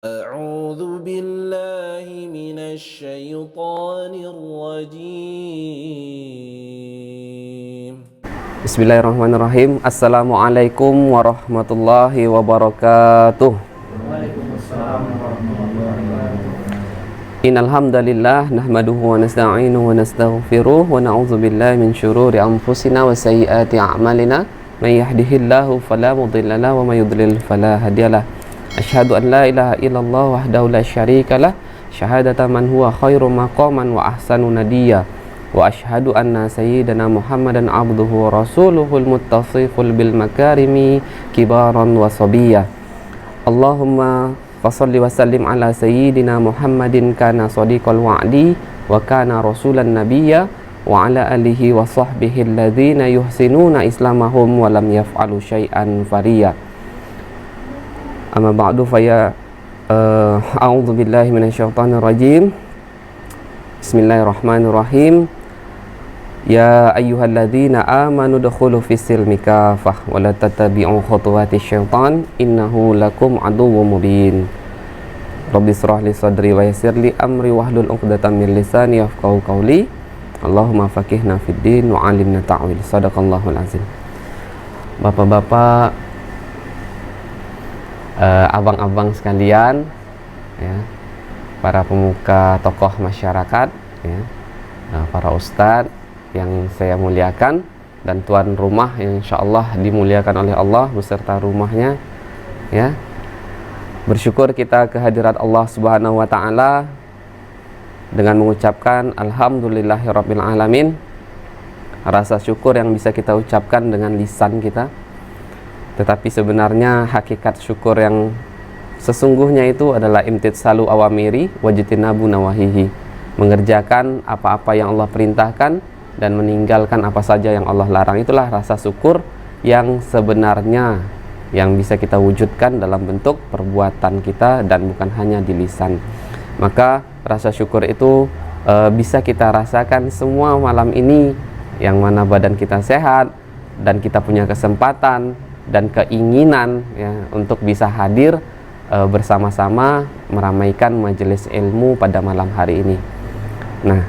أعوذ بالله من الشيطان الرجيم. Bismillahirrahmanirrahim. Assalamualaikum warahmatullahi wabarakatuh. Innal hamdalillah nahmaduhu wa nasta'inuhu wa nastaghfiruh wa na'udzu billahi min syururi anfusina wa sayyiati a'malina. May yahdihillahu fala mudilla lahu wa may yudlil fala hadiyalah. Asyhadu an la ilaha illallah wahdahu la syarikalah, syahadatan man huwa khairu maqaman wa ahsanu nadiyya. Wa asyhadu anna sayyidana Muhammadan abduhu wa rasuluhul muttasiful bil makarimi kibaran wa sabiyya. Allahumma fasalli wa sallim ala sayyidina Muhammadin kana sadiqal wa'di wa kana rasulan nabiyya wa ala alihi wa sahbihi alladhina yuhsinuna islamahum wa lam yaf'alu syai'an fariya. Amma ba'du faya a'udzu billahi minasyaitonir rajim. Bismillahirrahmanirrahim. Ya ayyuhalladzina amanu dukhulu fis-silmi kafah wa la tattabi'u khutuwatis syaitan innahu lakum aduwwum mubin. Rabbi shrah li sadri wa yassir li amri wahlul 'uqdatam min lisani yafqahu qawli. Allahumma faqihna fid din wa 'allimna ta'wil. Shadaqallahul azim. Bapak-bapak, abang-abang sekalian, ya, para pemuka tokoh masyarakat, ya, para ustadz yang saya muliakan, dan tuan rumah yang insyaallah dimuliakan oleh Allah beserta rumahnya, ya. Bersyukur kita kehadirat Allah Subhanahu wa taala dengan mengucapkan alhamdulillahirabbil alamin. Rasa syukur yang bisa kita ucapkan dengan lisan kita, tetapi sebenarnya hakikat syukur yang sesungguhnya itu adalah imtitsalu awamiri wajtinabu nawahihi, mengerjakan apa-apa yang Allah perintahkan dan meninggalkan apa saja yang Allah larang. Itulah rasa syukur yang sebenarnya yang bisa kita wujudkan dalam bentuk perbuatan kita dan bukan hanya di lisan. Maka rasa syukur itu bisa kita rasakan semua malam ini, yang mana badan kita sehat dan kita punya kesempatan dan keinginan, ya, untuk bisa hadir bersama-sama meramaikan majelis ilmu pada malam hari ini. Nah,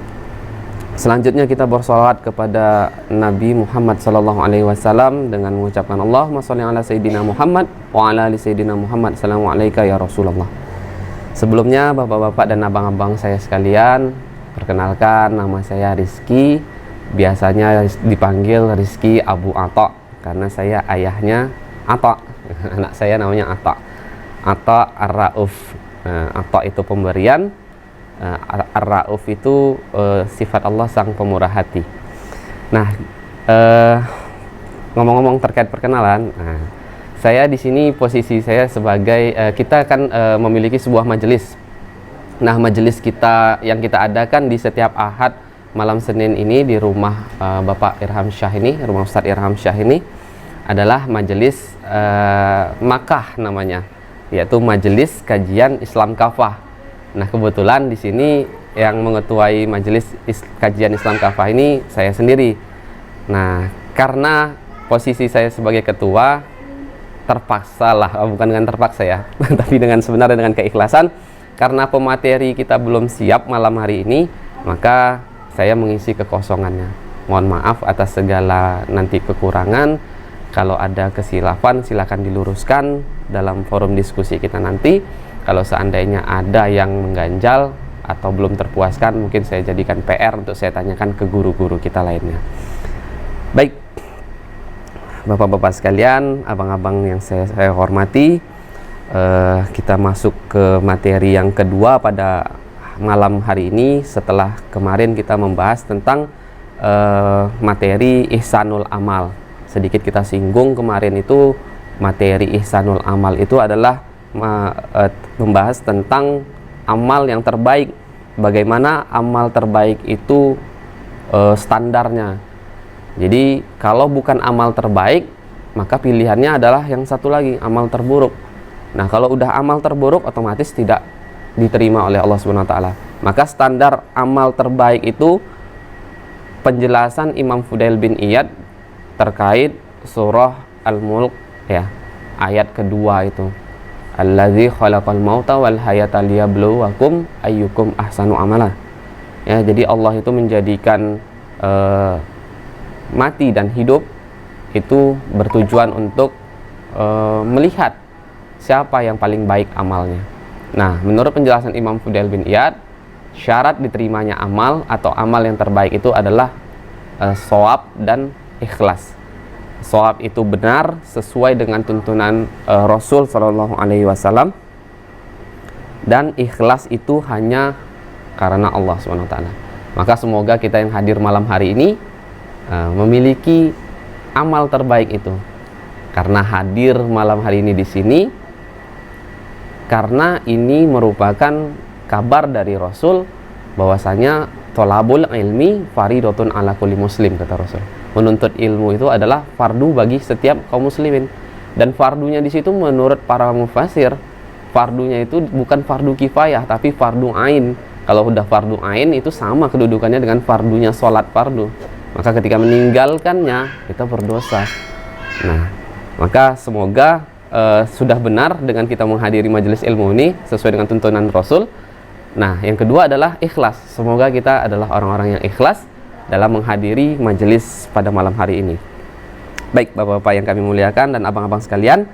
selanjutnya kita bersolawat kepada Nabi Muhammad SAW dengan mengucapkan Allahumma sholli ala sayyidina Muhammad wa ala ali sayyidina Muhammad. Assalamualaikum ya Rasulullah. Sebelumnya bapak-bapak dan abang-abang saya sekalian, perkenalkan, nama saya Rizky, biasanya dipanggil Rizky Abu Atta karena saya ayahnya Atta. Anak saya namanya Atta, Atta Ar-Rauf. Atta itu pemberian, Ar-Rauf itu sifat Allah sang pemurah hati. Nah, ngomong-ngomong terkait perkenalan, saya di sini posisi saya sebagai kita kan memiliki sebuah majelis. Nah, majelis kita yang kita adakan di setiap Ahad malam Senin ini di rumah Bapak Irham Syah ini, rumah Ustadz Irham Syah ini adalah majelis Makkah namanya, yaitu Majelis Kajian Islam Kafah. Nah, kebetulan di sini yang mengetuai Majelis Kajian Islam Kafah ini saya sendiri. Nah, karena posisi saya sebagai ketua, terpaksa lah, bukan dengan terpaksa ya, tapi dengan sebenarnya dengan keikhlasan, karena pemateri kita belum siap malam hari ini, maka saya mengisi kekosongannya. Mohon maaf atas segala nanti kekurangan. Kalau ada kesilapan silakan diluruskan dalam forum diskusi kita nanti. Kalau seandainya ada yang mengganjal atau belum terpuaskan, mungkin saya jadikan PR untuk saya tanyakan ke guru-guru kita lainnya. Baik, bapak-bapak sekalian, abang-abang yang saya hormati, kita masuk ke materi yang kedua pada malam hari ini setelah kemarin kita membahas tentang materi ihsanul amal. Sedikit kita singgung kemarin itu, materi ihsanul amal itu adalah membahas tentang amal yang terbaik. Bagaimana amal terbaik itu standarnya. Jadi kalau bukan amal terbaik, maka pilihannya adalah yang satu lagi, amal terburuk. Nah, kalau udah amal terburuk otomatis tidak diterima oleh Allah Subhanahu wa taala. Maka standar amal terbaik itu penjelasan Imam Fudail bin Iyad terkait surah Al-Mulk, ya, ayat kedua itu. Allazi khalaqal mauta wal hayata liyabluwakum ayyukum ahsanu amala. Ya, jadi Allah itu menjadikan mati dan hidup itu bertujuan untuk melihat siapa yang paling baik amalnya. Nah, menurut penjelasan Imam Fudail bin Iyad, syarat diterimanya amal atau amal yang terbaik itu adalah shawab dan ikhlas. Shawab itu benar sesuai dengan tuntunan Rasul Shallallahu Alaihi Wasallam, dan ikhlas itu hanya karena Allah SWT. Maka semoga kita yang hadir malam hari ini memiliki amal terbaik itu. Karena hadir malam hari ini di sini, karena ini merupakan kabar dari Rasul bahwasanya tolabul ilmi faridatun ala kulli muslim, kata Rasul. Menuntut ilmu itu adalah fardu bagi setiap kaum muslimin. Dan fardunya di situ menurut para mufasir, fardunya itu bukan fardu kifayah tapi fardu ain. Kalau udah fardu ain itu sama kedudukannya dengan fardunya sholat fardu. Maka ketika meninggalkannya kita berdosa. Nah, maka semoga sudah benar dengan kita menghadiri majelis ilmu ini sesuai dengan tuntunan Rasul. Nah, yang kedua adalah ikhlas. Semoga kita adalah orang-orang yang ikhlas dalam menghadiri majelis pada malam hari ini. Baik, Bapak-bapak yang kami muliakan dan abang-abang sekalian,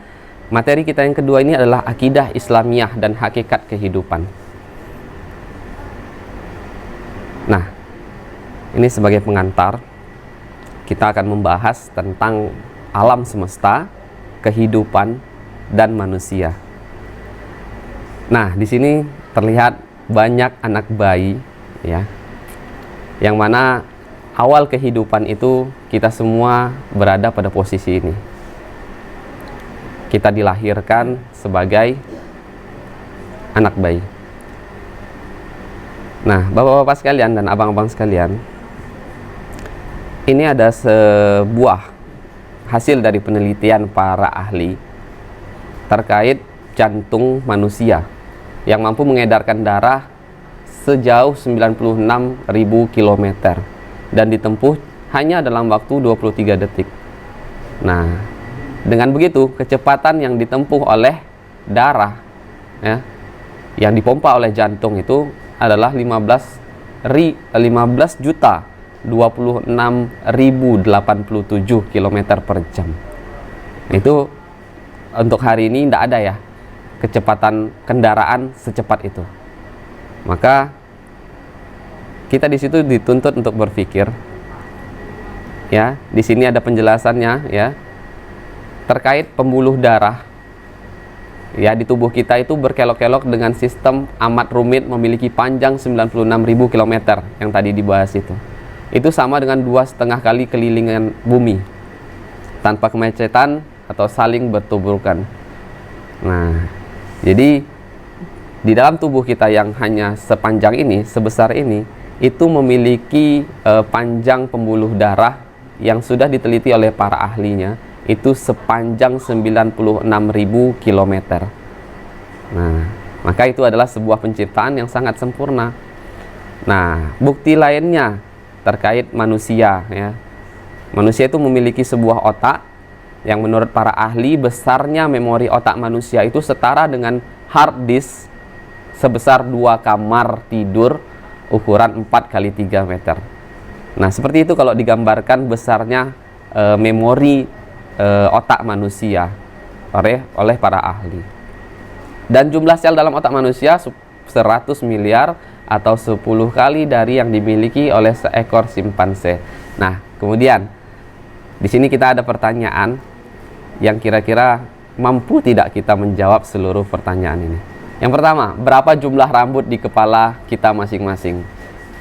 materi kita yang kedua ini adalah akidah Islamiyah dan hakikat kehidupan. Nah, ini sebagai pengantar, kita akan membahas tentang alam semesta, kehidupan, dan manusia. Nah, di sini terlihat banyak anak bayi, ya, yang mana awal kehidupan itu kita semua berada pada posisi ini. Kita dilahirkan sebagai anak bayi. Nah, bapak-bapak sekalian dan abang-abang sekalian, ini ada sebuah hasil dari penelitian para ahli terkait jantung manusia yang mampu mengedarkan darah sejauh 96.000 km dan ditempuh hanya dalam waktu 23 detik. Nah, dengan begitu kecepatan yang ditempuh oleh darah, ya, yang dipompa oleh jantung itu adalah 15.026.087 km per jam. Itu untuk hari ini tidak ada ya kecepatan kendaraan secepat itu. Maka kita di situ dituntut untuk berpikir, ya. Di sini ada penjelasannya, ya, terkait pembuluh darah, ya, di tubuh kita itu berkelok-kelok dengan sistem amat rumit, memiliki panjang 96.000 km yang tadi dibahas itu. Itu sama dengan 2,5 kali kelilingan bumi tanpa kemacetan atau saling bertuburkan. Nah, jadi di dalam tubuh kita yang hanya sepanjang ini, sebesar ini, itu memiliki panjang pembuluh darah yang sudah diteliti oleh para ahlinya itu sepanjang 96.000 km. Nah, maka itu adalah sebuah penciptaan yang sangat sempurna. Nah, bukti lainnya terkait manusia, ya. Manusia itu memiliki sebuah otak yang menurut para ahli besarnya memori otak manusia itu setara dengan hard disk sebesar 2 kamar tidur ukuran 4x3 meter. Nah, seperti itu kalau digambarkan besarnya memori otak manusia oleh para ahli. Dan jumlah sel dalam otak manusia 100 miliar atau 10 kali dari yang dimiliki oleh seekor simpanse. Nah, kemudian di sini kita ada pertanyaan yang kira-kira mampu tidak kita menjawab seluruh pertanyaan ini. Yang pertama, berapa jumlah rambut di kepala kita masing-masing?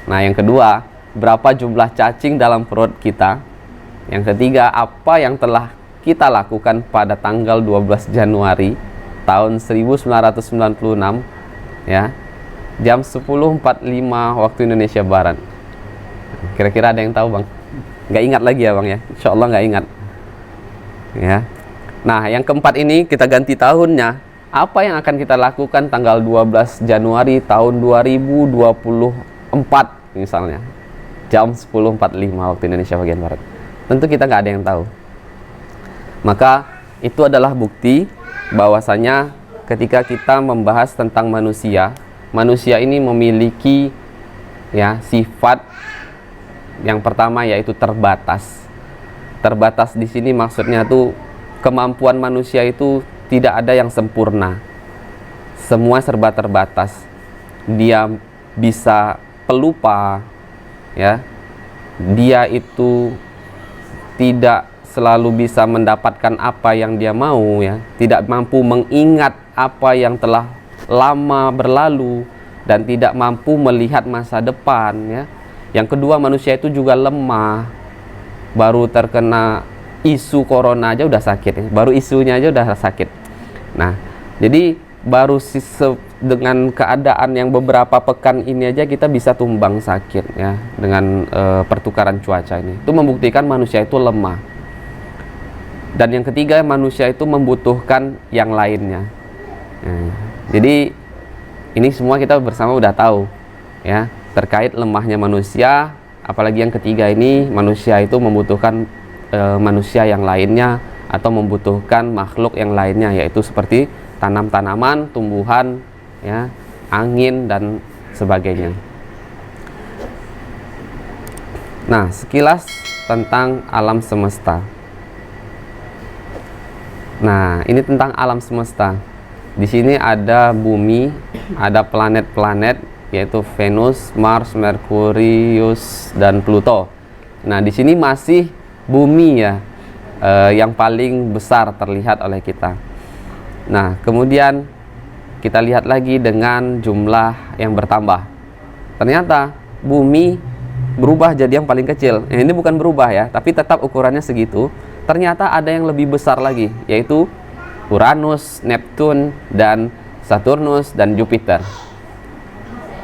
Nah, yang kedua, berapa jumlah cacing dalam perut kita? Yang ketiga, apa yang telah kita lakukan pada tanggal 12 Januari tahun 1996, ya, jam 10.45 waktu Indonesia Barat? Kira-kira ada yang tahu, Bang? Nggak ingat lagi ya, Bang, ya? Insya Allah nggak ingat, ya. Nah, yang keempat ini kita ganti tahunnya. Apa yang akan kita lakukan tanggal 12 Januari tahun 2024 misalnya, jam 10.45 waktu Indonesia bagian Barat? Tentu kita nggak ada yang tahu. Maka itu adalah bukti bahwasanya ketika kita membahas tentang manusia, manusia ini memiliki ya sifat yang pertama yaitu terbatas. Terbatas di sini maksudnya tuh kemampuan manusia itu tidak ada yang sempurna. Semua serba terbatas. Dia bisa pelupa, ya. Dia itu tidak selalu bisa mendapatkan apa yang dia mau, ya. Tidak mampu mengingat apa yang telah lama berlalu dan tidak mampu melihat masa depan, ya. Yang kedua, manusia itu juga lemah. Baru terkena isu corona aja udah sakit, ya. Baru isunya aja udah sakit. Nah, jadi baru dengan keadaan yang beberapa pekan ini aja kita bisa tumbang sakit, ya, dengan pertukaran cuaca ini. Itu membuktikan manusia itu lemah. Dan yang ketiga, manusia itu membutuhkan yang lainnya. Nah, jadi ini semua kita bersama udah tahu, ya, terkait lemahnya manusia. Apalagi yang ketiga ini, manusia itu membutuhkan manusia yang lainnya atau membutuhkan makhluk yang lainnya, yaitu seperti tanam-tanaman, tumbuhan, ya, angin dan sebagainya. Nah, sekilas tentang alam semesta. Nah, ini tentang alam semesta. Di sini ada bumi, ada planet-planet yaitu Venus, Mars, Merkurius dan Pluto. Nah, di sini masih bumi, ya, yang paling besar terlihat oleh kita. Nah, kemudian kita lihat lagi dengan jumlah yang bertambah. Ternyata bumi berubah jadi yang paling kecil. Ini bukan berubah, ya, tapi tetap ukurannya segitu. Ternyata ada yang lebih besar lagi, yaitu Uranus, Neptune, dan Saturnus, dan Jupiter.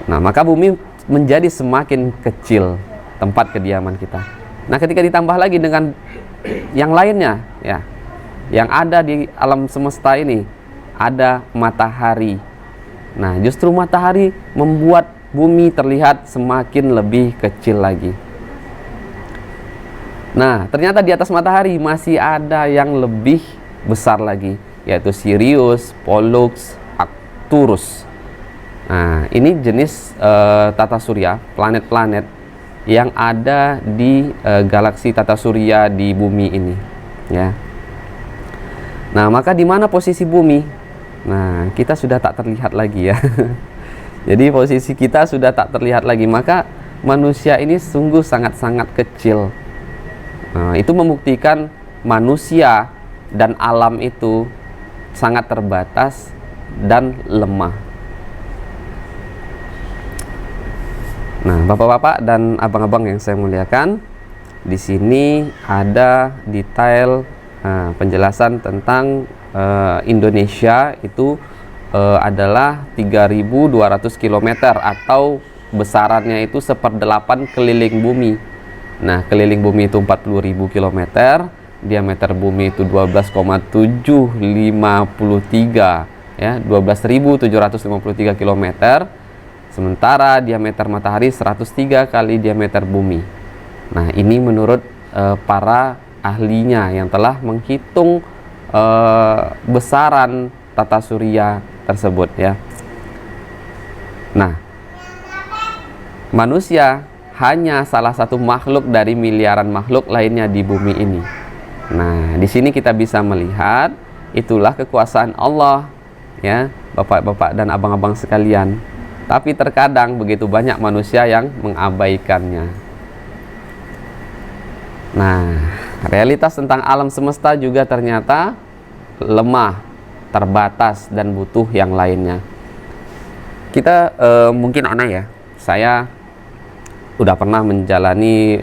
Nah, maka bumi menjadi semakin kecil tempat kediaman kita. Nah, ketika ditambah lagi dengan yang lainnya, ya, yang ada di alam semesta ini, ada matahari. Nah, justru matahari membuat bumi terlihat semakin lebih kecil lagi. Nah, ternyata di atas matahari masih ada yang lebih besar lagi, yaitu Sirius, Pollux, Arcturus. Nah, ini jenis tata surya, planet-planet yang ada di galaksi tata surya di bumi ini, ya. Nah, maka di mana posisi bumi? Nah, kita sudah tak terlihat lagi, ya. Jadi posisi kita sudah tak terlihat lagi, maka manusia ini sungguh sangat-sangat kecil. Nah, itu membuktikan manusia dan alam itu sangat terbatas dan lemah. Nah, bapak-bapak dan abang-abang yang saya muliakan, di sini ada detail penjelasan tentang Indonesia itu adalah 3.200 km atau besarannya itu 1/8 keliling bumi. Nah, keliling bumi itu 40.000 km, diameter bumi itu 12,753, ya, 12.753 km. Sementara diameter matahari 103 kali diameter bumi. Nah, ini menurut para ahlinya yang telah menghitung besaran tata surya tersebut, ya. Nah, manusia hanya salah satu makhluk dari miliaran makhluk lainnya di bumi ini. Nah, di sini kita bisa melihat itulah kekuasaan Allah, ya, bapak-bapak dan abang-abang sekalian. Tapi terkadang begitu banyak manusia yang mengabaikannya. Nah, realitas tentang alam semesta juga ternyata lemah, terbatas, dan butuh yang lainnya. Kita mungkin aneh, ya, saya udah pernah menjalani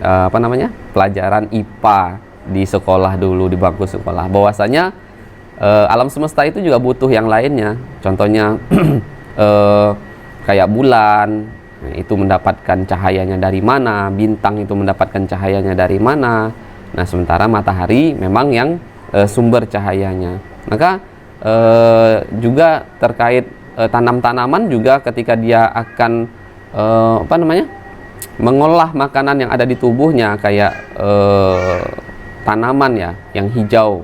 pelajaran IPA di sekolah dulu, di bangku sekolah, bahwasanya alam semesta itu juga butuh yang lainnya. Contohnya kayak bulan, itu mendapatkan cahayanya dari mana, bintang itu mendapatkan cahayanya dari mana. Nah, sementara matahari memang yang sumber cahayanya. Maka juga terkait tanam-tanaman juga ketika dia akan mengolah makanan yang ada di tubuhnya, kayak tanaman, ya, yang hijau,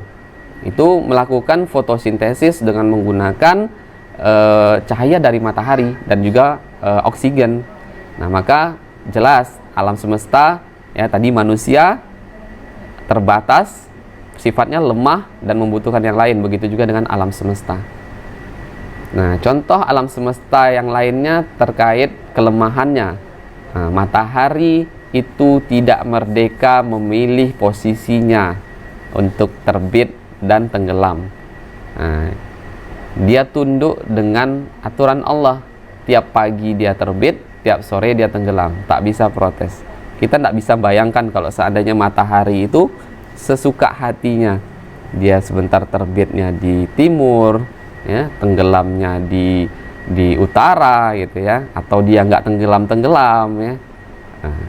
itu melakukan fotosintesis dengan menggunakan cahaya dari matahari dan juga oksigen. Nah, maka jelas alam semesta ya, tadi manusia terbatas, sifatnya lemah dan membutuhkan yang lain, begitu juga dengan alam semesta. Nah, contoh alam semesta yang lainnya terkait kelemahannya. Nah, matahari itu tidak merdeka memilih posisinya untuk terbit dan tenggelam. Nah, dia tunduk dengan aturan Allah. Tiap pagi dia terbit, tiap sore dia tenggelam, tak bisa protes. Kita tidak bisa bayangkan kalau seandainya matahari itu sesuka hatinya. Dia sebentar terbitnya di timur, ya, tenggelamnya di utara gitu ya, atau dia nggak tenggelam ya. Nah,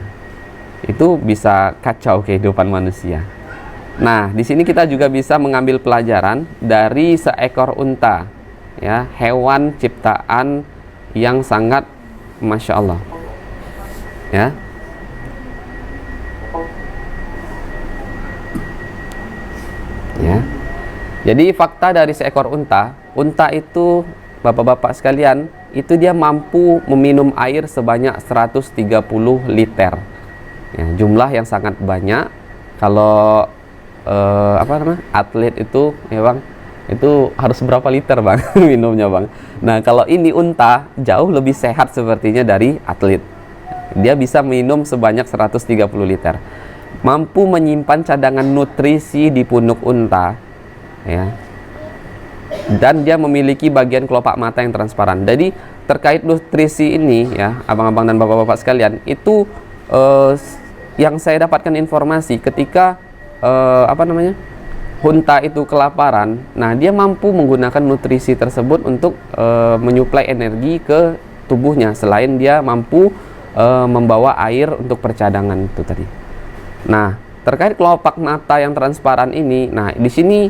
itu bisa kacau kehidupan manusia. Nah, di sini kita juga bisa mengambil pelajaran dari seekor unta, ya, hewan ciptaan yang sangat masya Allah, ya. Ya. Jadi fakta dari seekor unta itu bapak-bapak sekalian, itu dia mampu meminum air sebanyak 130 liter. Ya, jumlah yang sangat banyak. Kalau atlet itu ya Bang, itu harus berapa liter Bang minumnya Bang. Nah, kalau ini unta jauh lebih sehat sepertinya dari atlet. Dia bisa minum sebanyak 130 liter. Mampu menyimpan cadangan nutrisi di punuk unta, ya. Dan dia memiliki bagian kelopak mata yang transparan. Jadi terkait nutrisi ini ya, abang-abang dan bapak-bapak sekalian, itu yang saya dapatkan informasi ketika unta itu kelaparan. Nah, dia mampu menggunakan nutrisi tersebut untuk menyuplai energi ke tubuhnya, selain dia mampu membawa air untuk percadangan itu tadi. Nah, terkait kelopak mata yang transparan ini, nah di sini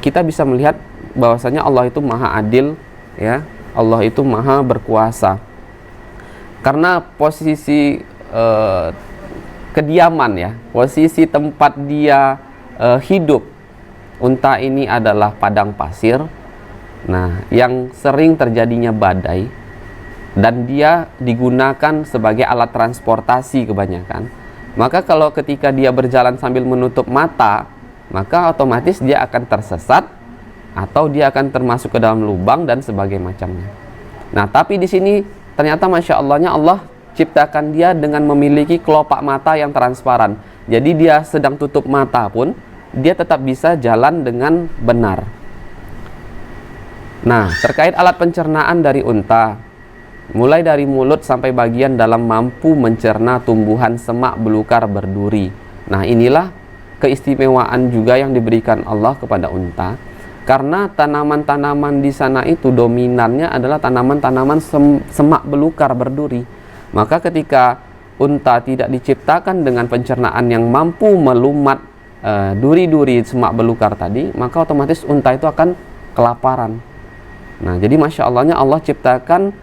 kita bisa melihat bahwasanya Allah itu maha adil, ya. Allah itu maha berkuasa. Karena posisi kediaman ya, posisi tempat dia hidup unta ini adalah padang pasir. Nah, yang sering terjadinya badai, dan dia digunakan sebagai alat transportasi kebanyakan. Maka kalau ketika dia berjalan sambil menutup mata, maka otomatis dia akan tersesat atau dia akan termasuk ke dalam lubang dan sebagainya macamnya. Nah, tapi di sini ternyata masya Allahnya Allah ciptakan dia dengan memiliki kelopak mata yang transparan. Jadi dia sedang tutup mata pun dia tetap bisa jalan dengan benar. Nah, terkait alat pencernaan dari unta, mulai dari mulut sampai bagian dalam mampu mencerna tumbuhan semak belukar berduri. Nah, inilah keistimewaan juga yang diberikan Allah kepada unta, karena tanaman-tanaman di sana itu dominannya adalah tanaman-tanaman semak belukar berduri. Maka ketika unta tidak diciptakan dengan pencernaan yang mampu melumat duri-duri semak belukar tadi, maka otomatis unta itu akan kelaparan. Nah, jadi masya Allahnya Allah ciptakan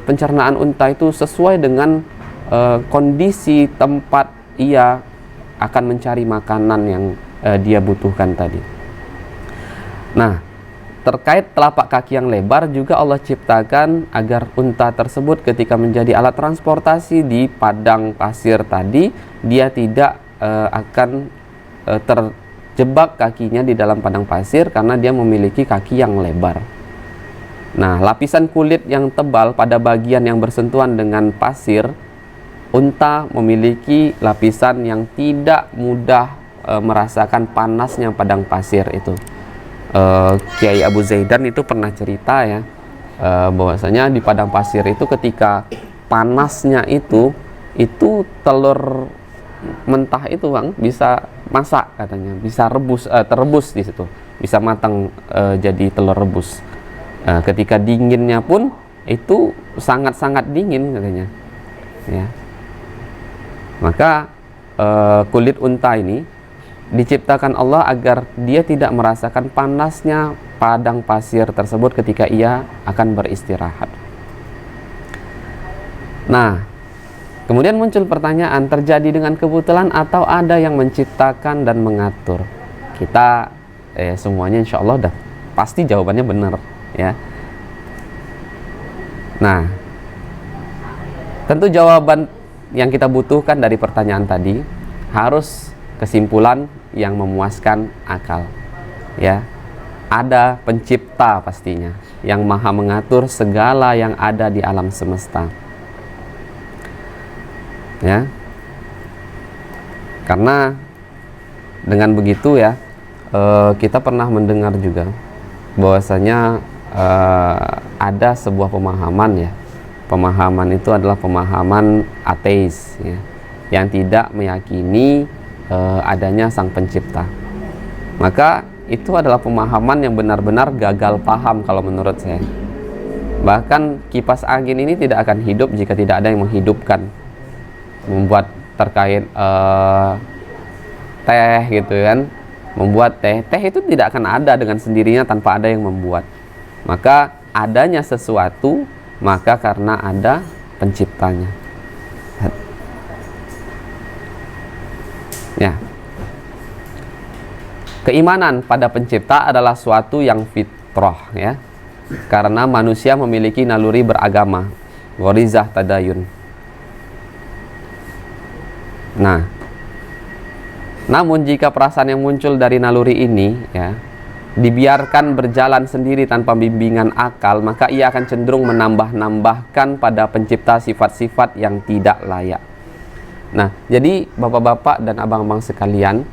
pencernaan unta itu sesuai dengan kondisi tempat ia akan mencari makanan yang dia butuhkan tadi. Nah, terkait telapak kaki yang lebar juga Allah ciptakan agar unta tersebut ketika menjadi alat transportasi di padang pasir tadi, dia tidak akan terjebak kakinya di dalam padang pasir karena dia memiliki kaki yang lebar. Nah, lapisan kulit yang tebal pada bagian yang bersentuhan dengan pasir, unta memiliki lapisan yang tidak mudah merasakan panasnya padang pasir itu. Kiai Abu Zaidan itu pernah cerita ya, bahwasanya di padang pasir itu ketika panasnya itu telur mentah itu Bang bisa masak katanya, bisa terebus di situ, bisa matang jadi telur rebus. Ketika dinginnya pun itu sangat-sangat dingin katanya, ya. Maka kulit unta ini diciptakan Allah agar dia tidak merasakan panasnya padang pasir tersebut ketika ia akan beristirahat. Nah, kemudian muncul pertanyaan, terjadi dengan kebetulan atau ada yang menciptakan dan mengatur? Kita semuanya insya Allah udah pasti jawabannya benar, ya. Nah, tentu jawaban yang kita butuhkan dari pertanyaan tadi harus kesimpulan yang memuaskan akal. Ya, ada pencipta pastinya yang maha mengatur segala yang ada di alam semesta. Ya, karena dengan begitu ya, kita pernah mendengar juga bahwasanya ada sebuah pemahaman ya. Pemahaman itu adalah pemahaman ateis ya, yang tidak meyakini adanya sang pencipta. Maka itu adalah pemahaman yang benar-benar gagal paham kalau menurut saya. Bahkan kipas angin ini tidak akan hidup jika tidak ada yang menghidupkan. Membuat terkait teh gitu kan, membuat teh itu tidak akan ada dengan sendirinya tanpa ada yang membuat. Maka adanya sesuatu, maka karena ada penciptanya. Ya, keimanan pada pencipta adalah suatu yang fitrah ya, karena manusia memiliki naluri beragama, ghorizah tadayun. Nah, namun jika perasaan yang muncul dari naluri ini ya dibiarkan berjalan sendiri tanpa bimbingan akal, maka ia akan cenderung menambah-nambahkan pada pencipta sifat-sifat yang tidak layak. Nah, jadi bapak-bapak dan abang-abang sekalian,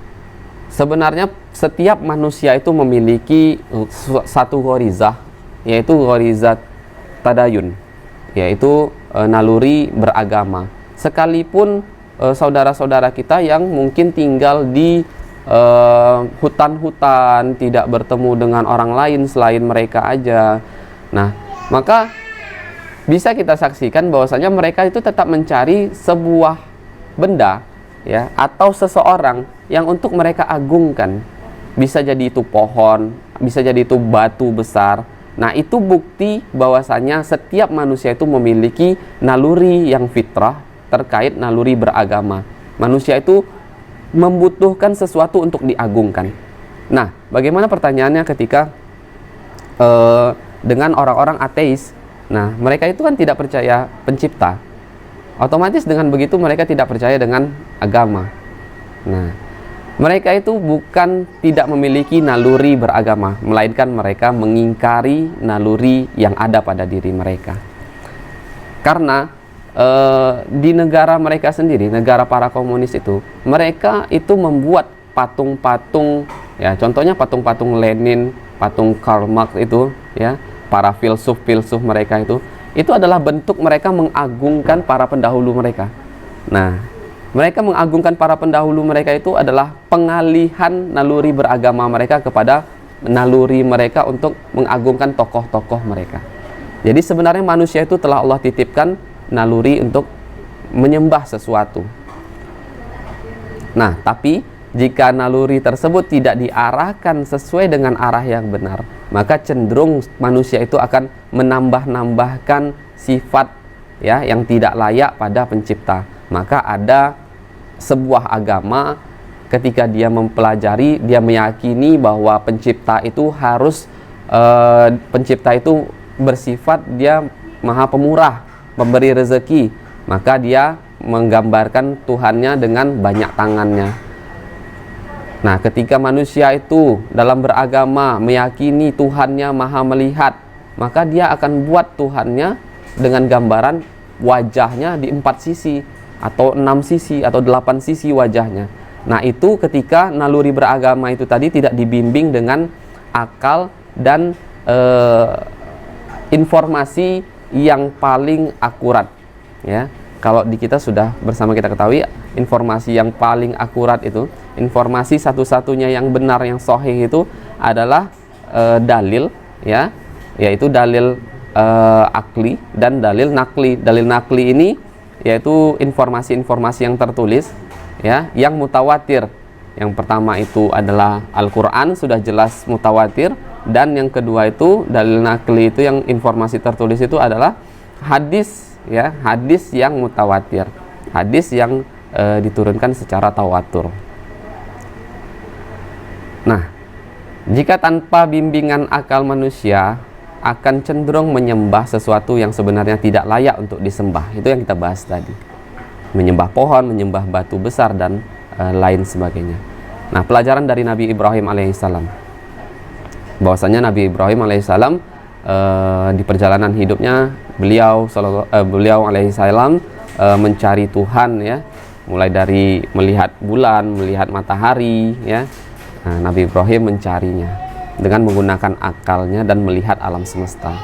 sebenarnya setiap manusia itu memiliki satu ghorizah, yaitu ghorizah tadayun, yaitu naluri beragama. Sekalipun saudara-saudara kita yang mungkin tinggal di hutan-hutan, tidak bertemu dengan orang lain selain mereka aja. Nah, maka bisa kita saksikan bahwasanya mereka itu tetap mencari sebuah benda ya, atau seseorang yang untuk mereka agungkan. Bisa jadi itu pohon, bisa jadi itu batu besar. Nah, itu bukti bahwasanya setiap manusia itu memiliki naluri yang fitrah terkait naluri beragama. Manusia itu membutuhkan sesuatu untuk diagungkan. Nah, bagaimana pertanyaannya ketika dengan orang-orang ateis? Nah, mereka itu kan tidak percaya pencipta. Otomatis dengan begitu mereka tidak percaya dengan agama. Nah, mereka itu bukan tidak memiliki naluri beragama, melainkan mereka mengingkari naluri yang ada pada diri mereka. Karena di negara mereka sendiri, negara para komunis itu, mereka itu membuat patung-patung ya, contohnya patung-patung Lenin, patung Karl Marx itu ya, para filsuf-filsuf mereka itu adalah bentuk mereka mengagungkan para pendahulu mereka. Nah, mereka mengagungkan para pendahulu mereka itu adalah pengalihan naluri beragama mereka kepada naluri mereka untuk mengagungkan tokoh-tokoh mereka. Jadi sebenarnya manusia itu telah Allah titipkan naluri untuk menyembah sesuatu. Nah, tapi jika naluri tersebut tidak diarahkan sesuai dengan arah yang benar, maka cenderung manusia itu akan menambah-nambahkan sifat ya yang tidak layak pada pencipta. Maka ada sebuah agama ketika dia mempelajari, dia meyakini bahwa pencipta itu harus pencipta itu bersifat dia maha pemurah, memberi rezeki, maka dia menggambarkan Tuhannya dengan banyak tangannya. Nah, ketika manusia itu dalam beragama meyakini Tuhannya maha melihat, maka dia akan buat Tuhannya dengan gambaran wajahnya di 4 sisi atau 6 sisi atau 8 sisi wajahnya. Nah, itu ketika naluri beragama itu tadi tidak dibimbing dengan akal dan informasi yang paling akurat ya. Kalau di kita sudah bersama kita ketahui, informasi yang paling akurat itu, informasi satu-satunya yang benar, yang sahih itu adalah dalil ya, yaitu dalil akli dan dalil nakli. Dalil nakli ini yaitu informasi-informasi yang tertulis ya, yang mutawatir. Yang pertama itu adalah Al-Quran, sudah jelas mutawatir. Dan yang kedua itu dalil nakli, itu yang informasi tertulis itu adalah hadis ya, hadis yang mutawatir, hadis yang diturunkan secara tawatur. Nah, jika tanpa bimbingan akal manusia akan cenderung menyembah sesuatu yang sebenarnya tidak layak untuk disembah. Itu yang kita bahas tadi. Menyembah pohon, menyembah batu besar, dan lain sebagainya. Nah, pelajaran dari Nabi Ibrahim alaihissalam, bahwasanya Nabi Ibrahim alaihissalam di perjalanan hidupnya beliau alaihissalam mencari Tuhan, ya, mulai dari melihat bulan, melihat matahari, ya. Nah, Nabi Ibrahim mencarinya dengan menggunakan akalnya dan melihat alam semesta.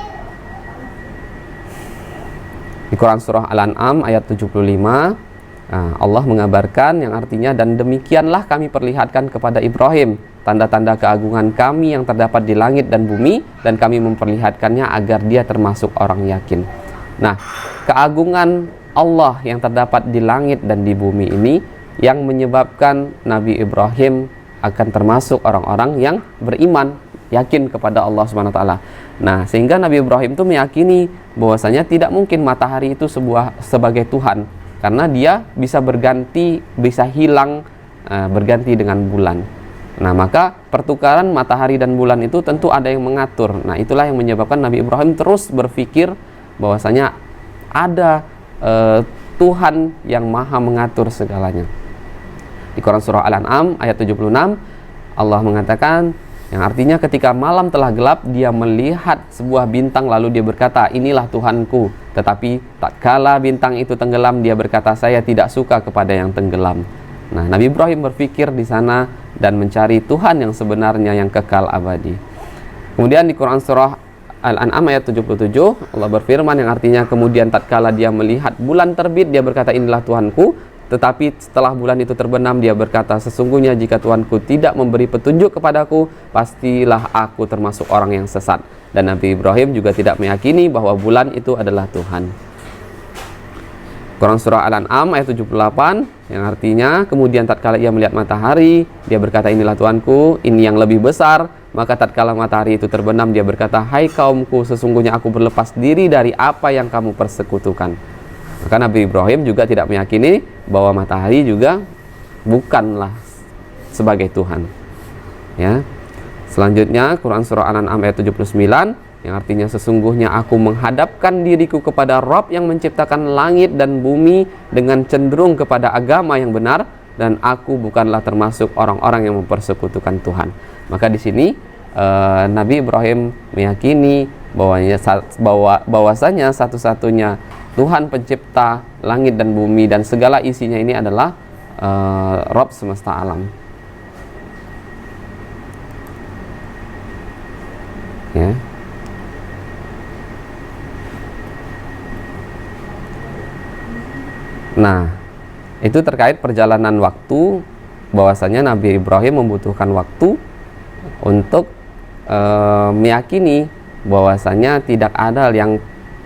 Di Quran surah Al-An'am ayat 75, Allah mengabarkan yang artinya, dan demikianlah kami perlihatkan kepada Ibrahim tanda-tanda keagungan kami yang terdapat di langit dan bumi, dan kami memperlihatkannya agar dia termasuk orang yakin. Nah, keagungan Allah yang terdapat di langit dan di bumi ini yang menyebabkan Nabi Ibrahim akan termasuk orang-orang yang beriman, yakin kepada Allah Subhanahu wa taala. Nah, sehingga Nabi Ibrahim itu meyakini bahwasanya tidak mungkin matahari itu sebagai Tuhan, karena dia bisa berganti, bisa hilang, berganti dengan bulan. Nah, maka pertukaran matahari dan bulan itu tentu ada yang mengatur. Nah, itulah yang menyebabkan Nabi Ibrahim terus berpikir bahwasanya ada Tuhan yang maha mengatur segalanya. Di Quran surah Al-An'am ayat 76, Allah mengatakan, yang artinya ketika malam telah gelap, dia melihat sebuah bintang lalu dia berkata, inilah Tuhanku. Tetapi tatkala bintang itu tenggelam, dia berkata, saya tidak suka kepada yang tenggelam. Nah, Nabi Ibrahim berpikir di sana dan mencari Tuhan yang sebenarnya, yang kekal abadi. Kemudian di Quran surah Al-An'am ayat 77, Allah berfirman yang artinya, kemudian tatkala dia melihat bulan terbit, dia berkata, inilah Tuhanku. Tetapi setelah bulan itu terbenam, dia berkata, sesungguhnya jika Tuhanku tidak memberi petunjuk kepadaku, pastilah aku termasuk orang yang sesat. Dan Nabi Ibrahim juga tidak meyakini bahwa bulan itu adalah Tuhan. Quran surah Al-An'am ayat 78, yang artinya, kemudian tatkala ia melihat matahari, dia berkata, inilah Tuhanku, ini yang lebih besar. Maka tatkala matahari itu terbenam, dia berkata, hai kaumku, sesungguhnya aku berlepas diri dari apa yang kamu persekutukan. Maka Nabi Ibrahim juga tidak meyakini bahwa matahari juga bukanlah sebagai Tuhan. Ya. Selanjutnya Quran surah Al-An'am ayat 79, yang artinya, sesungguhnya aku menghadapkan diriku kepada Rabb yang menciptakan langit dan bumi dengan cenderung kepada agama yang benar, dan aku bukanlah termasuk orang-orang yang mempersekutukan Tuhan. Maka di sini Nabi Ibrahim meyakini bahwasanya satu-satunya Tuhan pencipta langit dan bumi dan segala isinya ini adalah Rabb semesta alam. Ya. Nah, itu terkait perjalanan waktu, bahwasanya Nabi Ibrahim membutuhkan waktu untuk meyakini bahwasanya tidak ada yang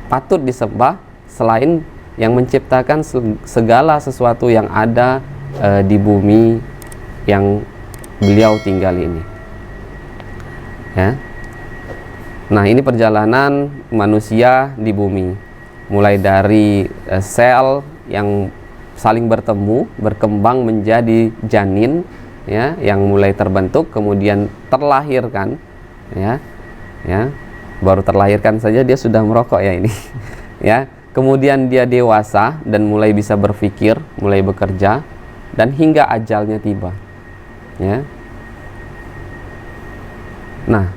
patut disembah selain yang menciptakan segala sesuatu yang ada di bumi yang beliau tinggal ini. Ya. Nah, ini perjalanan manusia di bumi, mulai dari sel yang saling bertemu, berkembang menjadi janin, ya, yang mulai terbentuk, kemudian terlahirkan, ya, baru terlahirkan saja dia sudah merokok ya ini, ya. Kemudian dia dewasa dan mulai bisa berpikir, mulai bekerja, dan hingga ajalnya tiba, ya. Nah,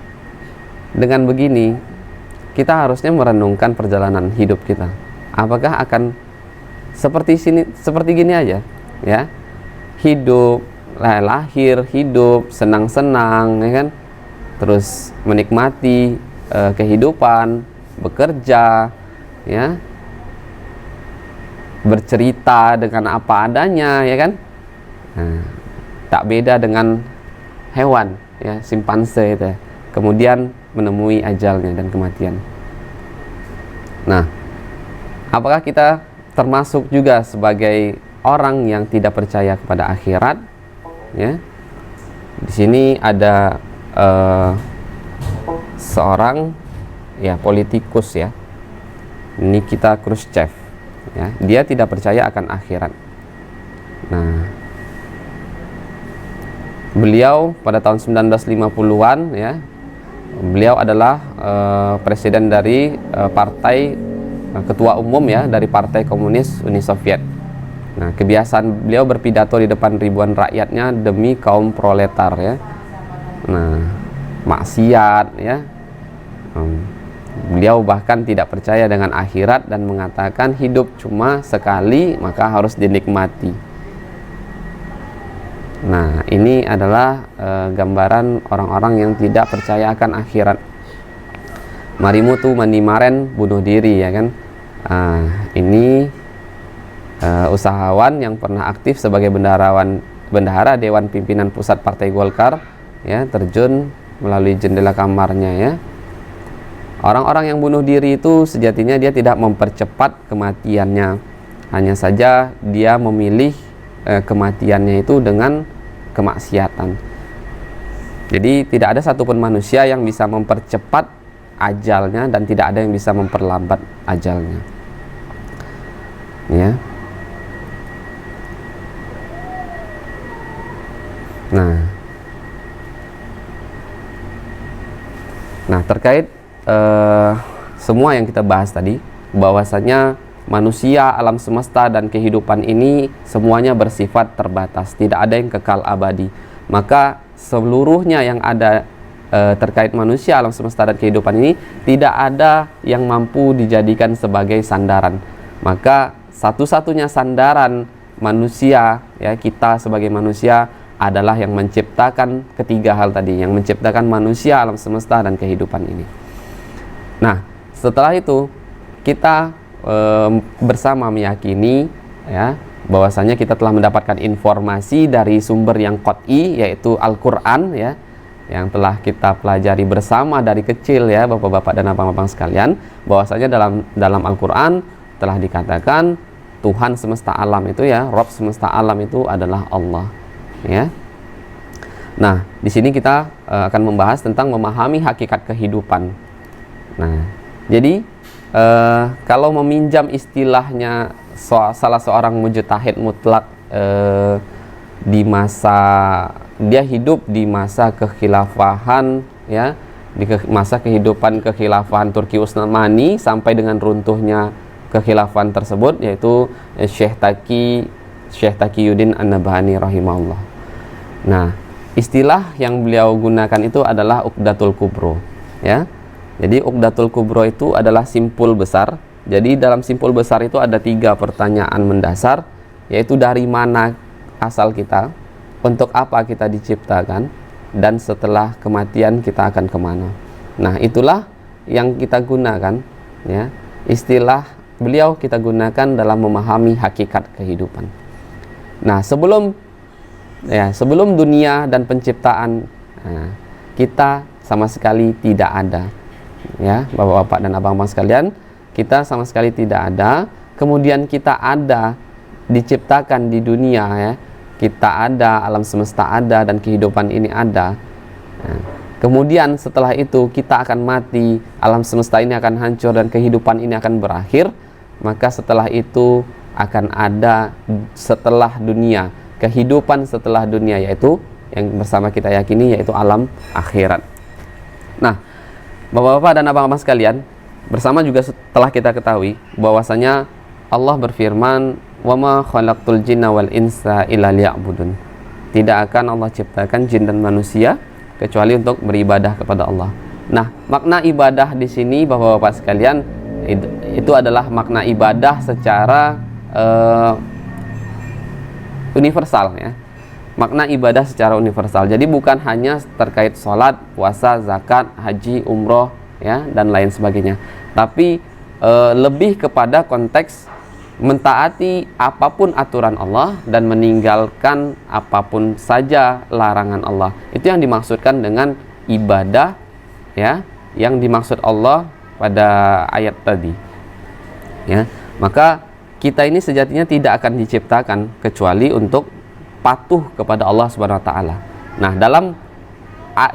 dengan begini kita harusnya merenungkan perjalanan hidup kita. Apakah akan seperti gini aja, ya? Hidup, lahir, hidup, senang-senang, ya kan? Terus menikmati kehidupan, bekerja, ya, bercerita dengan apa adanya, ya kan? Nah, tak beda dengan hewan, ya, simpanse itu, ya. Kemudian menemui ajalnya dan kematian. Nah, apakah kita termasuk juga sebagai orang yang tidak percaya kepada akhirat? Ya, di sini ada seorang, ya, politikus, ya, Nikita Khrushchev, ya, dia tidak percaya akan akhirat. Nah, beliau pada tahun 1950-an, ya, Beliau adalah presiden dari partai ketua umum ya dari Partai Komunis Uni Soviet. Nah, kebiasaan beliau berpidato di depan ribuan rakyatnya demi kaum proletar ya. Nah, maksiat ya. Beliau bahkan tidak percaya dengan akhirat dan mengatakan hidup cuma sekali, maka harus dinikmati. Nah, ini adalah gambaran orang-orang yang tidak percaya akan akhirat. Marimu tuh mandi maren bunuh diri ya kan. Ini usahawan yang pernah aktif sebagai bendahara Dewan Pimpinan Pusat Partai Golkar ya, terjun melalui jendela kamarnya ya. Orang-orang yang bunuh diri itu sejatinya dia tidak mempercepat kematiannya, hanya saja dia memilih kematiannya itu dengan kemaksiatan. Jadi tidak ada satupun manusia yang bisa mempercepat ajalnya dan tidak ada yang bisa memperlambat ajalnya ya. Nah terkait semua yang kita bahas tadi, bahwasanya manusia, alam semesta dan kehidupan ini semuanya bersifat terbatas, tidak ada yang kekal abadi. Maka seluruhnya yang ada terkait manusia, alam semesta dan kehidupan ini tidak ada yang mampu dijadikan sebagai sandaran. Maka satu-satunya sandaran manusia ya, kita sebagai manusia adalah yang menciptakan ketiga hal tadi, yang menciptakan manusia, alam semesta dan kehidupan ini. Nah, setelah itu kita bersama meyakini ya bahwasanya kita telah mendapatkan informasi dari sumber yang qat'i, yaitu Al-Qur'an ya, yang telah kita pelajari bersama dari kecil ya Bapak-bapak dan abang-abang sekalian, bahwasanya dalam Al-Qur'an telah dikatakan Tuhan semesta alam itu ya, Rabb semesta alam itu adalah Allah ya. Nah, di sini kita akan membahas tentang memahami hakikat kehidupan. Nah, jadi kalau meminjam istilahnya salah seorang mujtahid mutlak di masa dia hidup di masa kekhilafahan ya, di masa kehidupan kekhilafahan Turki Utsmani sampai dengan runtuhnya kekhilafahan tersebut, yaitu Syekh Taqiyuddin An-Nabhani rahimahullah. Nah, istilah yang beliau gunakan itu adalah Uqdatul Kubro ya. Jadi Uqdatul Kubro itu adalah simpul besar. Jadi dalam simpul besar itu ada 3 pertanyaan mendasar, yaitu dari mana asal kita, untuk apa kita diciptakan, dan setelah kematian kita akan kemana. Nah, itulah yang kita gunakan ya. Istilah beliau kita gunakan dalam memahami hakikat kehidupan. Nah, sebelum dunia dan penciptaan, kita sama sekali tidak ada ya Bapak-bapak dan abang-abang sekalian, kita sama sekali tidak ada. Kemudian kita ada, diciptakan di dunia ya, kita ada, alam semesta ada, dan kehidupan ini ada. Kemudian setelah itu kita akan mati, alam semesta ini akan hancur dan kehidupan ini akan berakhir. Maka setelah itu akan ada setelah dunia, kehidupan setelah dunia, yaitu yang bersama kita yakini yaitu alam akhirat. Nah, Bapak-bapak dan abang-abang sekalian, bersama juga setelah kita ketahui bahwasanya Allah berfirman, "Wa ma khalaqtul jinna wal insa illa liya'budun." Tidak akan Allah ciptakan jin dan manusia kecuali untuk beribadah kepada Allah. Nah, makna ibadah di sini Bapak-bapak sekalian itu adalah makna ibadah secara universal ya. Makna ibadah secara universal. Jadi bukan hanya terkait sholat, puasa, zakat, haji, umroh ya, dan lain sebagainya. Tapi lebih kepada konteks mentaati apapun aturan Allah dan meninggalkan apapun saja larangan Allah. Itu yang dimaksudkan dengan ibadah ya, yang dimaksud Allah pada ayat tadi ya. Maka kita ini sejatinya tidak akan diciptakan kecuali untuk patuh kepada Allah Subhanahu wa taala. Nah,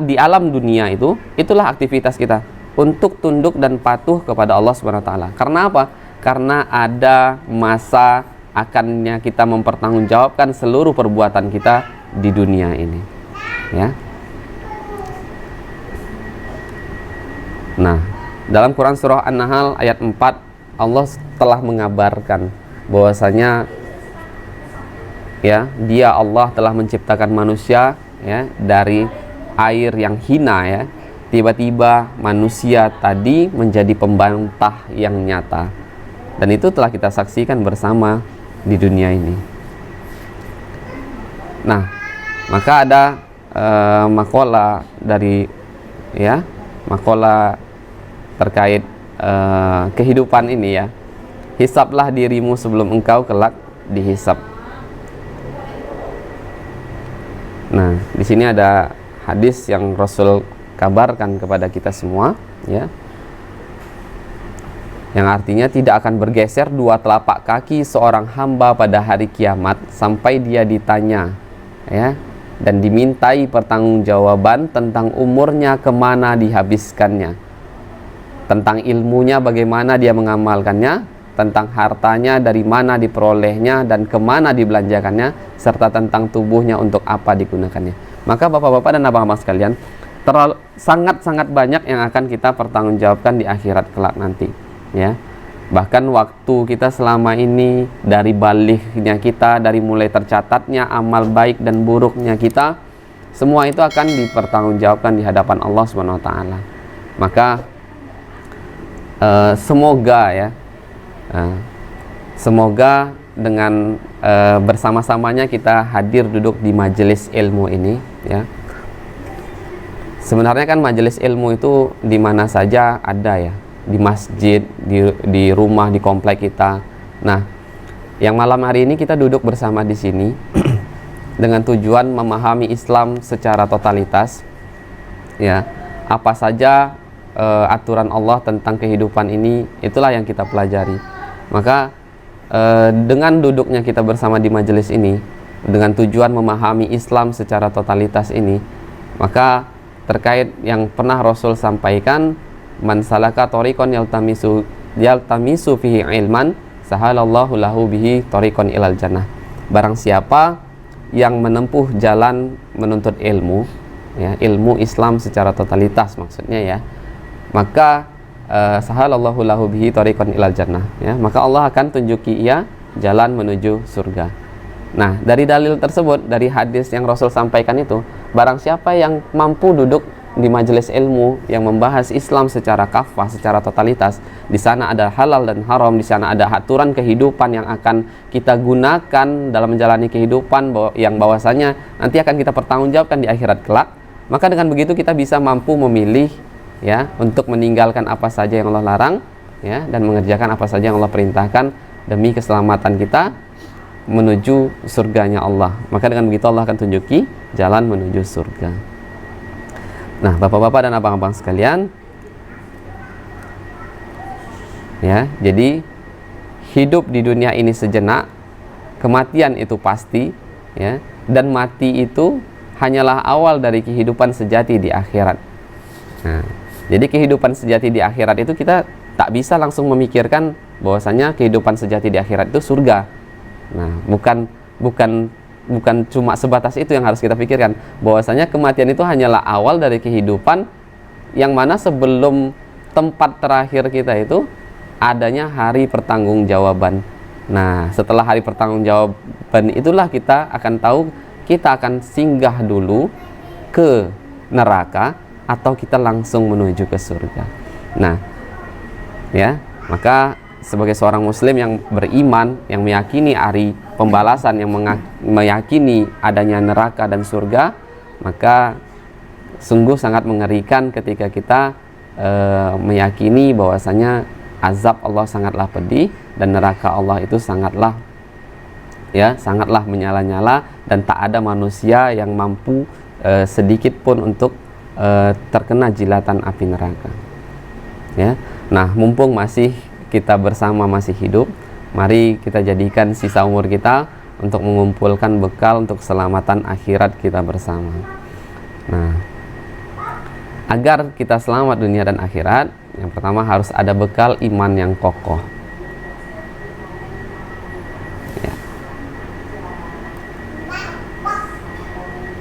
di alam dunia itulah aktivitas kita untuk tunduk dan patuh kepada Allah Subhanahu wa taala. Karena apa? Karena ada masa akannya kita mempertanggungjawabkan seluruh perbuatan kita di dunia ini ya. Nah, dalam Quran surah An-Nahl ayat 4, Allah telah mengabarkan bahwasanya ya, Dia Allah telah menciptakan manusia ya dari air yang hina ya. Tiba-tiba manusia tadi menjadi pembantah yang nyata. Dan itu telah kita saksikan bersama di dunia ini. Nah, maka ada makalah dari ya, makalah terkait kehidupan ini ya. Hisablah dirimu sebelum engkau kelak dihisab. Nah, di sini ada hadis yang Rasul kabarkan kepada kita semua ya, yang artinya tidak akan bergeser dua telapak kaki seorang hamba pada hari kiamat sampai dia ditanya ya, dan dimintai pertanggungjawaban tentang umurnya, kemana dihabiskannya, tentang ilmunya bagaimana dia mengamalkannya, tentang hartanya dari mana diperolehnya dan kemana dibelanjakannya, serta tentang tubuhnya untuk apa digunakannya. Maka bapak-bapak dan abang-abang sekalian, sangat-sangat banyak yang akan kita pertanggungjawabkan di akhirat kelak nanti ya. Bahkan waktu kita selama ini, dari balighnya kita, dari mulai tercatatnya amal baik dan buruknya kita, semua itu akan dipertanggungjawabkan di hadapan Allah Subhanahu wa taala. Maka semoga ya, semoga dengan bersama-samanya kita hadir duduk di majelis ilmu ini ya. Sebenarnya kan majelis ilmu itu di mana saja ada ya, di masjid, di rumah, di komplek kita. Nah, yang malam hari ini kita duduk bersama di sini dengan tujuan memahami Islam secara totalitas ya. Apa saja aturan Allah tentang kehidupan ini, itulah yang kita pelajari. Maka dengan duduknya kita bersama di majelis ini dengan tujuan memahami Islam secara totalitas ini, maka terkait yang pernah Rasul sampaikan, man salaka tariqan yaltamisu fihi ilman sahalallahu lahu bihi tariqan ilal jannah. Barang siapa yang menempuh jalan menuntut ilmu ya, ilmu Islam secara totalitas maksudnya ya, maka sahalallahu lahu bihi tariqan ilal jannah ya, maka Allah akan tunjuki ia jalan menuju surga. Nah, dari dalil tersebut, dari hadis yang Rasul sampaikan itu, barang siapa yang mampu duduk di majelis ilmu yang membahas Islam secara kafah, secara totalitas, di sana ada halal dan haram, di sana ada aturan kehidupan yang akan kita gunakan dalam menjalani kehidupan, yang bahwasanya nanti akan kita pertanggungjawabkan di akhirat kelak. Maka dengan begitu kita bisa mampu memilih ya, untuk meninggalkan apa saja yang Allah larang ya, dan mengerjakan apa saja yang Allah perintahkan demi keselamatan kita menuju surganya Allah. Maka dengan begitu Allah akan tunjuki jalan menuju surga. Nah, bapak-bapak dan abang-abang sekalian ya, jadi hidup di dunia ini sejenak, kematian itu pasti ya, dan mati itu hanyalah awal dari kehidupan sejati di akhirat. Nah, jadi kehidupan sejati di akhirat itu kita tak bisa langsung memikirkan bahwasanya kehidupan sejati di akhirat itu surga. Nah, bukan cuma sebatas itu yang harus kita pikirkan, bahwasanya kematian itu hanyalah awal dari kehidupan yang mana sebelum tempat terakhir kita itu adanya hari pertanggungjawaban. Nah, setelah hari pertanggungjawaban itulah kita akan tahu kita akan singgah dulu ke neraka atau kita langsung menuju ke surga. Nah, ya, maka sebagai seorang muslim yang beriman, yang meyakini hari pembalasan, yang meyakini adanya neraka dan surga, maka sungguh sangat mengerikan ketika kita meyakini bahwasanya azab Allah sangatlah pedih dan neraka Allah itu sangatlah menyala-nyala, dan tak ada manusia yang mampu sedikit pun untuk terkena jilatan api neraka. Ya. Nah, mumpung masih kita bersama, masih hidup, mari kita jadikan sisa umur kita untuk mengumpulkan bekal untuk keselamatan akhirat kita bersama. Nah, agar kita selamat dunia dan akhirat, yang pertama harus ada bekal iman yang kokoh. Ya.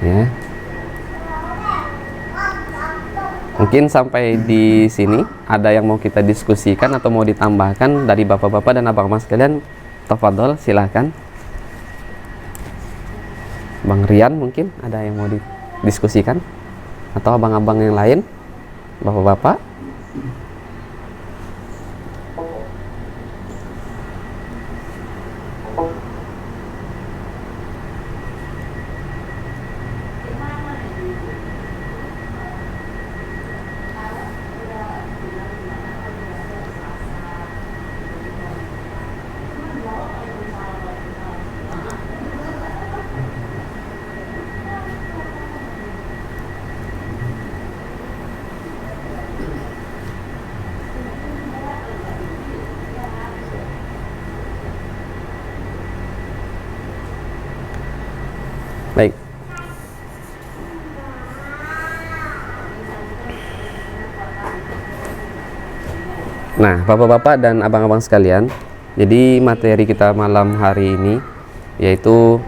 Ya. Mungkin sampai di sini ada yang mau kita diskusikan atau mau ditambahkan dari bapak-bapak dan abang-abang sekalian? Tafadhol, silakan. Bang Rian mungkin ada yang mau didiskusikan atau abang-abang yang lain, bapak-bapak. Baik. Nah, bapak-bapak dan abang-abang sekalian, jadi materi kita malam hari ini yaitu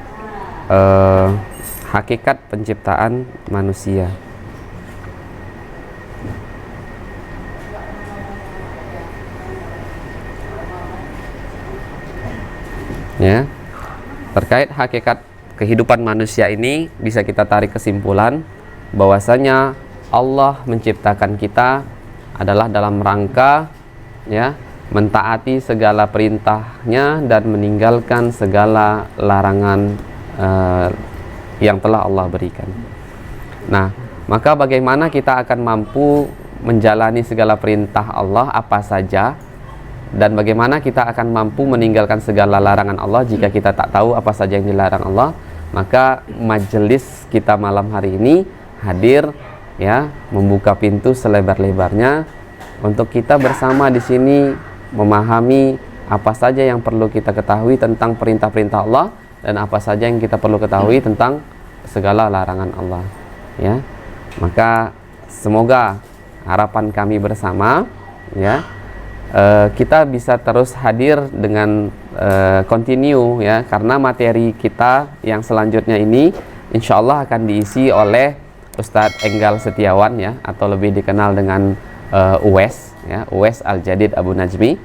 hakikat penciptaan manusia. Ya, terkait hakikat kehidupan manusia ini bisa kita tarik kesimpulan bahwasanya Allah menciptakan kita adalah dalam rangka ya mentaati segala perintahnya dan meninggalkan segala larangan yang telah Allah berikan. Nah, maka bagaimana kita akan mampu menjalani segala perintah Allah apa saja, dan bagaimana kita akan mampu meninggalkan segala larangan Allah jika kita tak tahu apa saja yang dilarang Allah? Maka majelis kita malam hari ini hadir ya, membuka pintu selebar-lebarnya untuk kita bersama di sini memahami apa saja yang perlu kita ketahui tentang perintah-perintah Allah dan apa saja yang kita perlu ketahui tentang segala larangan Allah ya. Maka semoga harapan kami bersama ya, kita bisa terus hadir dengan continue ya, karena materi kita yang selanjutnya ini insya Allah akan diisi oleh Ustadz Enggal Setiawan ya, atau lebih dikenal dengan Uwais ya, Uwais Al-Jadid Abu Najmi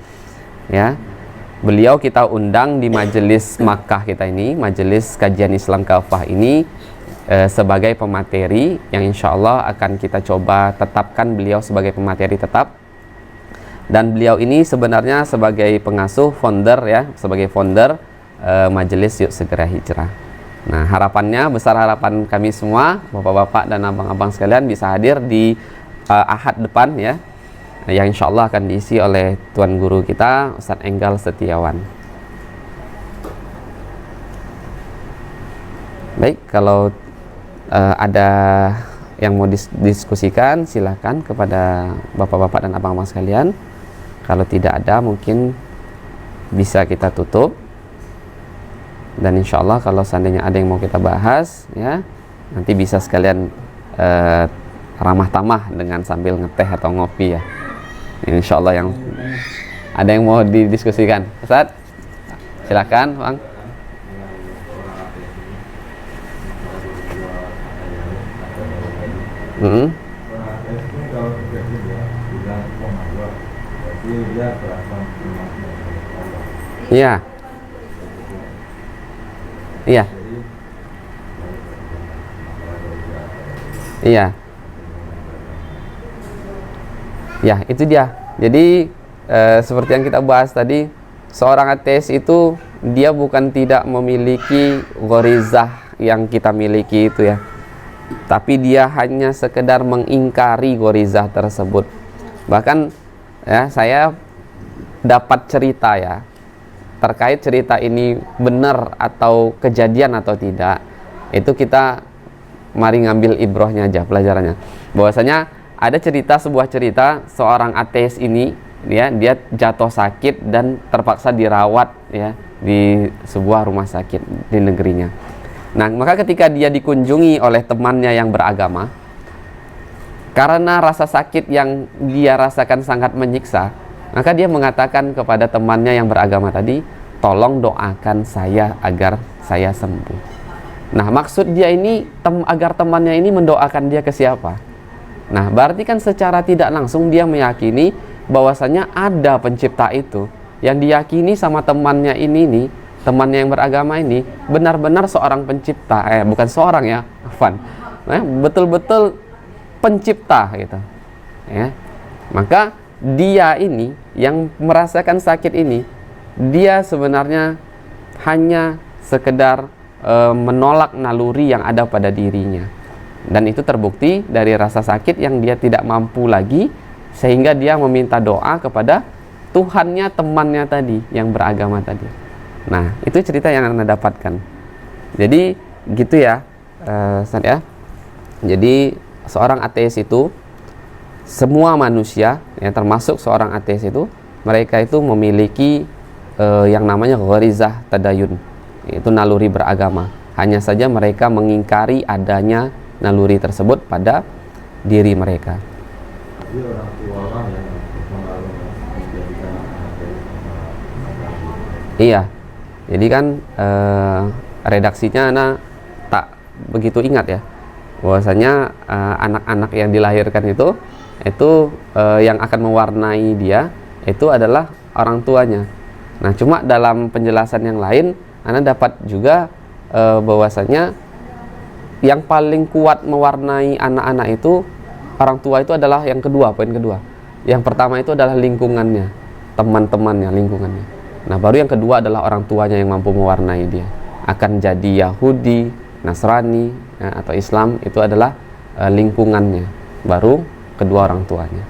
ya. Beliau kita undang di majelis Makkah kita ini, majelis kajian Islam Kafah ini sebagai pemateri yang insya Allah akan kita coba tetapkan beliau sebagai pemateri tetap. Dan beliau ini sebenarnya sebagai pengasuh, founder ya, sebagai founder majelis Yuk Segera Hijrah. Nah, harapannya, besar harapan kami semua, bapak-bapak dan abang-abang sekalian bisa hadir di Ahad depan ya, yang insya Allah akan diisi oleh Tuan Guru kita, Ustadz Enggal Setiawan. Baik, kalau ada yang mau diskusikan, silakan kepada bapak-bapak dan abang-abang sekalian. Kalau tidak ada, mungkin bisa kita tutup. Dan insya Allah kalau seandainya ada yang mau kita bahas ya, nanti bisa sekalian ramah tamah dengan sambil ngeteh atau ngopi ya. Insya Allah yang ada yang mau didiskusikan, Ustaz, silakan Bang. Iya. Iya. Iya. Ya, itu dia. Jadi seperti yang kita bahas tadi, seorang ateis itu dia bukan tidak memiliki ghorizah yang kita miliki itu ya, tapi dia hanya sekedar mengingkari ghorizah tersebut. Bahkan ya, saya dapat cerita ya, terkait cerita ini benar atau kejadian atau tidak, itu kita mari ngambil ibrohnya aja, pelajarannya. Bahwasanya ada cerita, sebuah cerita seorang ateis ini ya, dia jatuh sakit dan terpaksa dirawat ya di sebuah rumah sakit di negerinya. Nah, maka ketika dia dikunjungi oleh temannya yang beragama, karena rasa sakit yang dia rasakan sangat menyiksa, maka dia mengatakan kepada temannya yang beragama tadi, tolong doakan saya agar saya sembuh. Nah, maksud dia ini agar temannya ini mendoakan dia ke siapa? Nah, berarti kan secara tidak langsung dia meyakini bahwasanya ada pencipta itu, yang diyakini sama temannya ini nih, temannya yang beragama ini benar-benar seorang pencipta, bukan seorang ya, afwan, betul-betul pencipta gitu, ya. Maka dia ini yang merasakan sakit ini, dia sebenarnya hanya sekedar menolak naluri yang ada pada dirinya, dan itu terbukti dari rasa sakit yang dia tidak mampu lagi, sehingga dia meminta doa kepada Tuhannya temannya tadi yang beragama tadi. Nah, itu cerita yang Anda dapatkan. Jadi gitu ya, Ustaz ya. Jadi seorang ateis itu, semua manusia ya, termasuk seorang ateis itu, mereka itu memiliki yang namanya gharizah tadayun, yaitu naluri beragama. Hanya saja mereka mengingkari adanya naluri tersebut pada diri mereka. Jadi orang tua lah yang menjadikan Iya, jadi kan redaksinya Ana tak begitu ingat ya, bahwasanya anak-anak yang dilahirkan itu yang akan mewarnai dia itu adalah orang tuanya. Nah, cuma dalam penjelasan yang lain Ana dapat juga bahwasanya yang paling kuat mewarnai anak-anak itu orang tua itu adalah yang kedua, poin kedua. Yang pertama itu adalah lingkungannya, teman-temannya, lingkungannya. Nah, baru yang kedua adalah orang tuanya yang mampu mewarnai dia. Akan jadi Yahudi, Nasrani, ya, atau Islam, itu adalah lingkungannya. Baru kedua orang tuanya.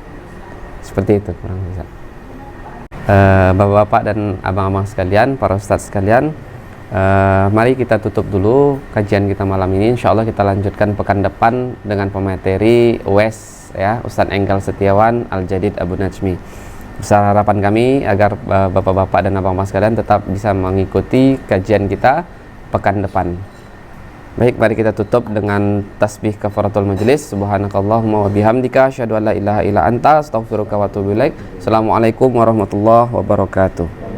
Seperti itu kurang lebih. Bapak-bapak dan abang-abang sekalian, para ustadz sekalian, mari kita tutup dulu kajian kita malam ini. Insya Allah kita lanjutkan pekan depan dengan pemateri UES ya, Ustadz Enggal Setiawan Al-Jadid Abu Najmi. Besar harapan kami agar bapak-bapak dan abang-abang sekalian tetap bisa mengikuti kajian kita pekan depan. Baik, mari kita tutup dengan tasbih kafaratul majlis. Subhanakallahumma wa bihamdika asyhadu an la ilaha illa anta astaghfiruka wa atubu ilaik. Assalamualaikum warahmatullahi wabarakatuh.